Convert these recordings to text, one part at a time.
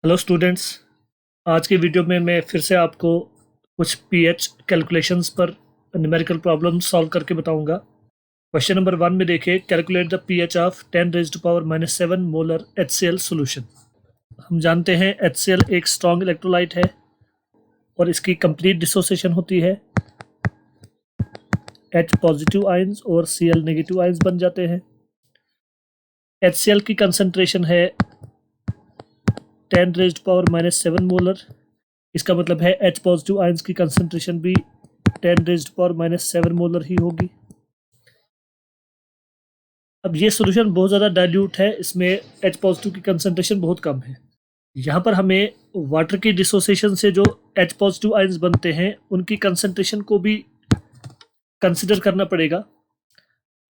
Hello students. आज के video में मैं फिर से आपको कुछ पीएच कैलकुलेशंस पर न्यूमेरिकल प्रॉब्लम सॉल्व करके बताऊंगा। क्वेश्चन नंबर 1 में देखिए, calculate the pH of 10 raised to power -7 molar HCl solution. हम जानते हैं HCl एक स्ट्रॉन्ग इलेक्ट्रोलाइट है और इसकी कंप्लीट डिसोसिएशन होती है। H पॉजिटिव आयंस और Cl नेगेटिव आयंस बन जाते हैं। HCl की कंसंट्रेशन है 10 रेज़्ड पावर -7 मोलर। इसका मतलब है H पॉजिटिव आयंस की कंसंट्रेशन भी 10 रेज़्ड पावर -7 मोलर ही होगी। अब ये सॉल्यूशन बहुत ज़्यादा डाइल्यूट है, इसमें H पॉजिटिव की कंसंट्रेशन बहुत कम है। यहाँ पर हमें वाटर की डिसोसिएशन से जो H पॉजिटिव आयंस बनते हैं उनकी कंसंट्रेशन को भी कंसिडर करना पड़ेगा।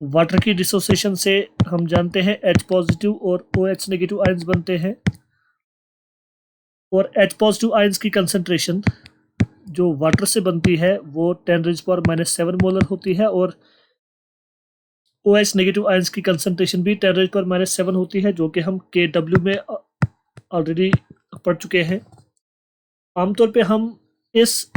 वाटर की डिसोसिएशन से हम जानते हैं H पॉजिटिव और OH नेगेटिव आयंस बनते हैं और H पॉजिटिव आयंस की कंसंट्रेशन जो वाटर से बनती है वो 10 रेज़्ड पावर -7 मोलर होती है और OH नेगेटिव आयंस की कंसंट्रेशन भी 10 रेज़्ड पावर -7 होती है, जो कि हम KW में ऑलरेडी पढ़ चुके हैं। आमतौर पे हम इस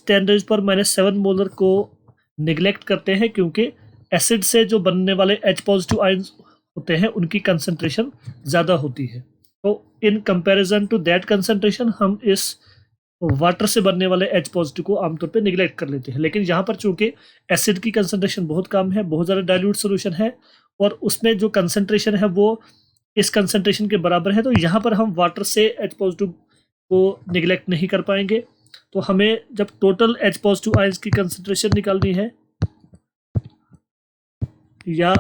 10 रेज़्ड पावर -7 मोलर को निगलेक्ट करते हैं क्योंकि एसिड से जो बनने वाले H पॉजिटिव आयंस होते हैं उनकी कंसंट्रेशन ज़्यादा होती है। तो in comparison to that concentration हम इस वाटर से बनने वाले H पॉजिटिव को आमतौर पे निगलेक्ट कर लेते हैं। लेकिन यहाँ पर चूंकि एसिड की कंसंट्रेशन बहुत कम है, बहुत ज़्यादा डाइल्यूट सोल्यूशन है और उसमें जो कंसंट्रेशन है वो इस कंसंट्रेशन के बराबर है, तो यहाँ पर हम वाटर से H पॉजिटिव को निगलेक्ट नहीं कर पाएंगे। तो हमें जब टोटल H पॉजिटिव आयंस की कंसंट्रेशन निकालनी है या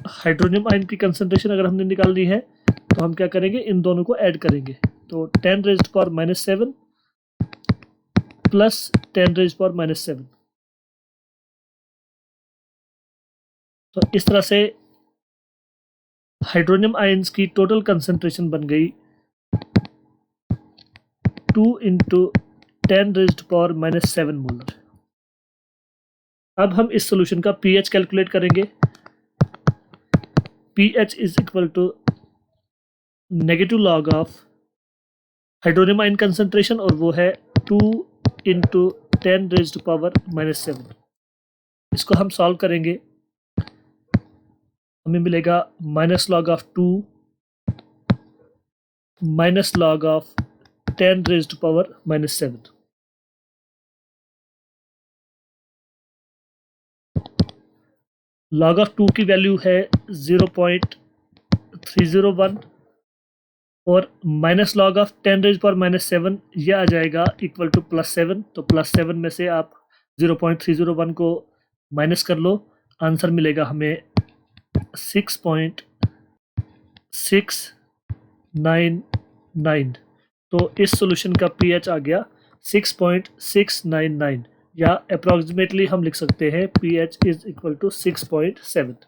हाइड्रोनियम आयन की कंसंट्रेशन अगर हमने निकालनी है तो हम क्या करेंगे, इन दोनों को ऐड करेंगे। तो 10 raised power -7 plus 10 raised power -7, तो इस तरह से हाइड्रोनियम आयंस की टोटल कंसंट्रेशन बन गई 2 × 10 रेज़्ड पावर -7 मोलर। अब हम इस सॉल्यूशन का पीएच कैलकुलेट करेंगे। pH is equal to negative log of hydronium ion concentration और वो है 2 × 10 रेज़्ड पावर -7। इसको हम सॉल्व करेंगे, हमें मिलेगा -log(2) -log(10 raised power -7). log(2) की वैल्यू है 0.301 और -log(10 रेज़्ड पावर -7) यह आ जाएगा इक्वल टू +7। तो +7 में से आप 0.301 को माइनस कर लो, आंसर मिलेगा हमें 6.699। तो इस सॉल्यूशन का पीएच आ गया 6.699 या अप्रॉक्सीमेटली हम लिख सकते हैं pH इज इक्वल टू 6.7।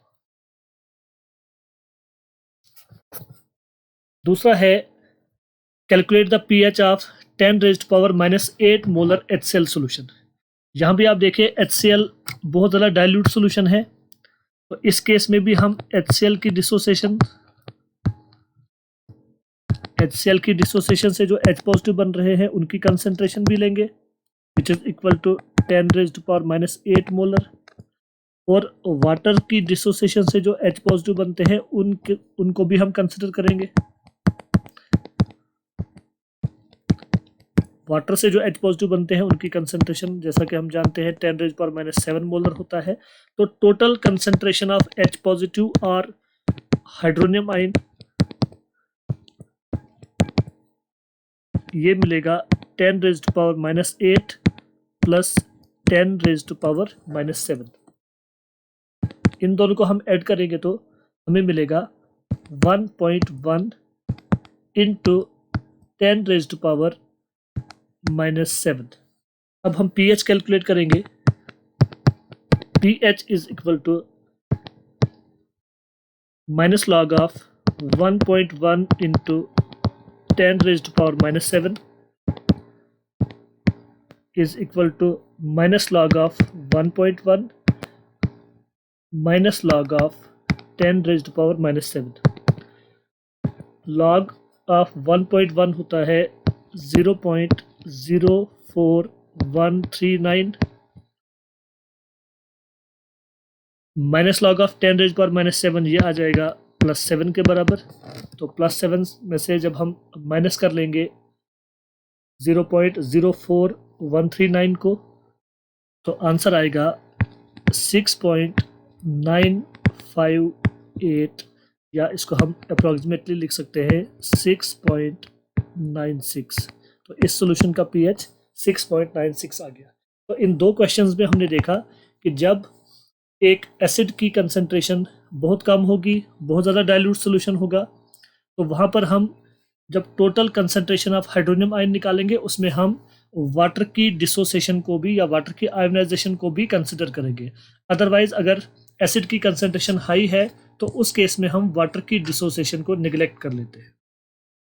दूसरा है calculate the pH of 10 raised power -8 molar HCl solution. यहाँ भी आप देखिए HCl बहुत ज़्यादा डाइल्यूट सॉल्यूशन है, तो इस केस में भी हम HCl की डिसोसिएशन से जो H पॉजिटिव बन रहे हैं उनकी कंसंट्रेशन भी लेंगे which is equal to 10 raised power -8 molar और वाटर की डिसोसिएशन से जो H पॉजिटिव बनते हैं उनको भी हम कंसिडर करेंगे। वाटर से जो H पॉजिटिव बनते हैं उनकी कंसंट्रेशन जैसा कि हम जानते हैं 10 रेज़्ड पावर -7 मोलर होता है। तो total concentration of H positive और हाइड्रोनियम आयन ये मिलेगा 10 raised power -8 plus 10 raised power -7। इन दोनों को हम ऐड करेंगे तो हमें मिलेगा 1.1 × 10 रेज़्ड पावर -7। अब हम pH कैलकुलेट करेंगे। pH is equal to -log of 1.1 × 10 raised power -7 is equal to -log of 1.1 -log of 10 raised to power -7. log of 1.1 होता है 0.04139 minus log of 10 raise power -7 ये आ जाएगा +7 के बराबर। तो +7 में से जब हम माइनस कर लेंगे 0.04139 को तो आंसर आएगा 6.958 या इसको हम अप्रॉक्सीमेटली लिख सकते हैं 6.96। तो इस सॉल्यूशन का पीएच 6.96 आ गया। तो इन दो क्वेश्चंस में हमने देखा कि जब एक एसिड की कंसंट्रेशन बहुत कम होगी, बहुत ज़्यादा डाइल्यूट सॉल्यूशन होगा, तो वहाँ पर हम जब total concentration of hydronium ion निकालेंगे उसमें हम वाटर की डिसोसिएशन को भी या वाटर की आयोनाइजेशन को भी कंसिडर करेंगे। अदरवाइज अगर एसिड की कंसंट्रेशन हाई है तो उस केस में हम वाटर की डिसोसिएशन को निगलेक्ट कर लेते हैं।